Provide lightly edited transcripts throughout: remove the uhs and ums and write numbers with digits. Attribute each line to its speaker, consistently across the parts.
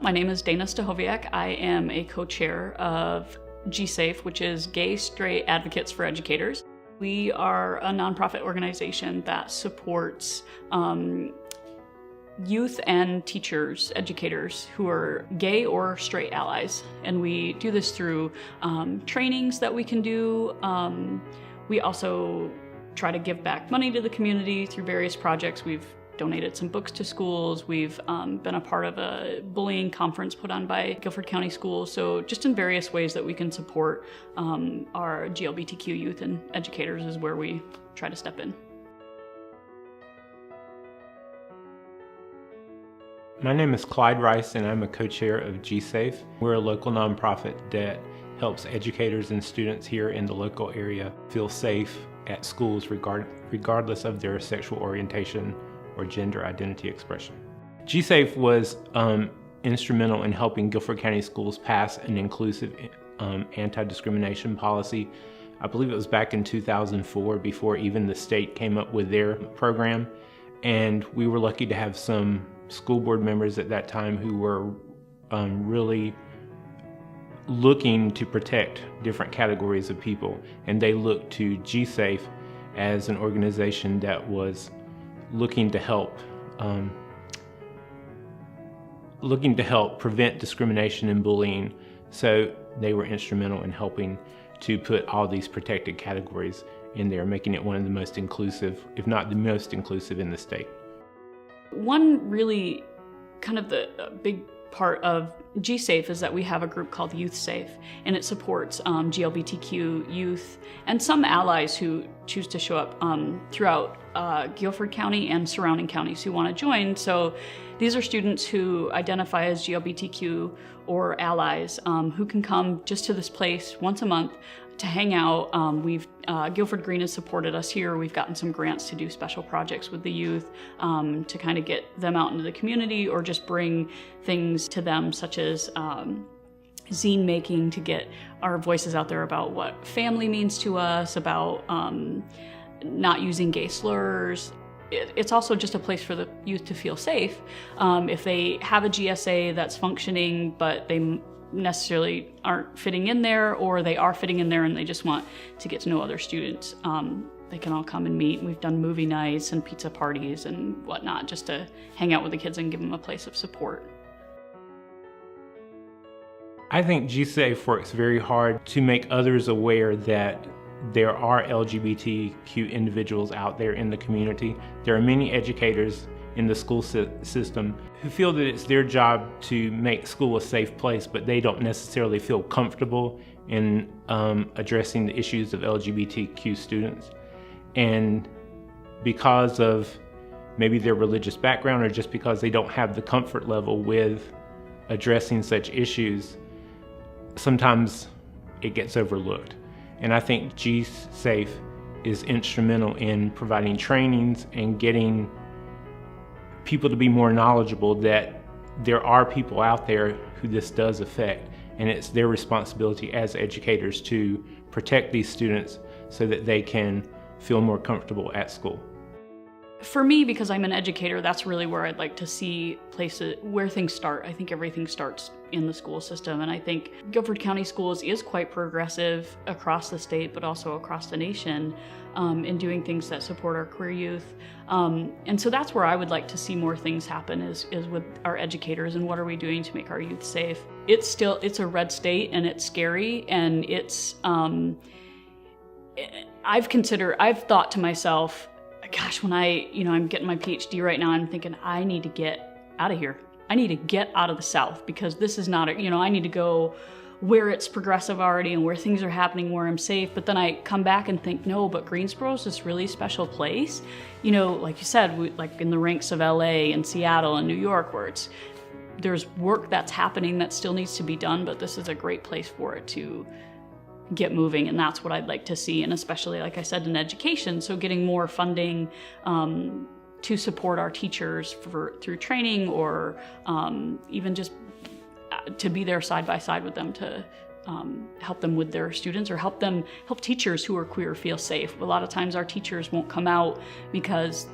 Speaker 1: My name is Dana Stachowiak. I am a co-chair of GSAFE, which is Gay Straight Advocates for Educators. We are a nonprofit organization that supports youth and teachers, educators who are gay or straight allies. And we do this through trainings that we can do. We also try to give back money to the community through various projects. We've donated some books to schools. We've been a part of a bullying conference put on by Guilford County Schools. So just in various ways that we can support our GLBTQ youth and educators is where we try to step in.
Speaker 2: My name is Clyde Rice and I'm a co-chair of GSAFE. We're a local nonprofit that helps educators and students here in the local area feel safe at schools regardless of their sexual orientation or gender identity expression. GSAFE was instrumental in helping Guilford County Schools pass an inclusive anti-discrimination policy. I believe it was back in 2004 before even the state came up with their program. And we were lucky to have some school board members at that time who were really looking to protect different categories of people. And they looked to GSAFE as an organization that was looking to help prevent discrimination and bullying. So they were instrumental in helping to put all these protected categories in there, making it one of the most inclusive, if not the most inclusive in the state.
Speaker 1: One really kind of the big part of GSAFE is that we have a group called Youth Safe, and it supports GLBTQ youth and some allies who choose to show up throughout Guilford County and surrounding counties who want to join. So these are students who identify as GLBTQ or allies who can come just to this place once a month to hang out. Guilford Green has supported us here. We've gotten some grants to do special projects with the youth to kind of get them out into the community or just bring things to them such as zine making to get our voices out there about what family means to us, about not using gay slurs. It's also just a place for the youth to feel safe. If they have a GSA that's functioning, but they necessarily aren't fitting in there, or they are fitting in there and they just want to get to know other students, they can all come and meet. We've done movie nights and pizza parties and whatnot just to hang out with the kids and give them a place of support.
Speaker 2: I think GSAFE works very hard to make others aware that there are LGBTQ individuals out there in the community. There are many educators in the school system who feel that it's their job to make school a safe place, but they don't necessarily feel comfortable in addressing the issues of LGBTQ students. And because of maybe their religious background or just because they don't have the comfort level with addressing such issues, sometimes it gets overlooked. And I think GSAFE is instrumental in providing trainings and getting people to be more knowledgeable that there are people out there who this does affect, and it's their responsibility as educators to protect these students so that they can feel more comfortable at school.
Speaker 1: For me, because I'm an educator, that's really where I'd like to see places where things start. I think everything starts in the school system, and I think Guilford County Schools is quite progressive across the state, but also across the nation in doing things that support our queer youth. And so that's where I would like to see more things happen is with our educators and what are we doing to make our youth safe. It's a red state and it's scary, and it's, I've thought to myself, gosh, when I'm getting my PhD right now, I'm thinking I need to get out of here. I need to get out of the South because this is not I need to go where it's progressive already and where things are happening, where I'm safe. But then I come back and think, no, but Greensboro is this really special place. Like you said, like in the ranks of LA and Seattle and New York, where there's work that's happening that still needs to be done, but this is a great place for it to get moving, and that's what I'd like to see, and especially, like I said, in education, so getting more funding to support our teachers through training, or even just to be there side by side with them to help them with their students, or help teachers who are queer feel safe. A lot of times our teachers won't come out because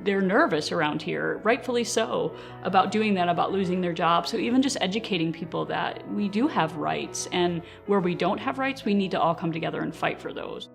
Speaker 1: they're nervous around here, rightfully so, about doing that, about losing their job. So even just educating people that we do have rights, and where we don't have rights, we need to all come together and fight for those.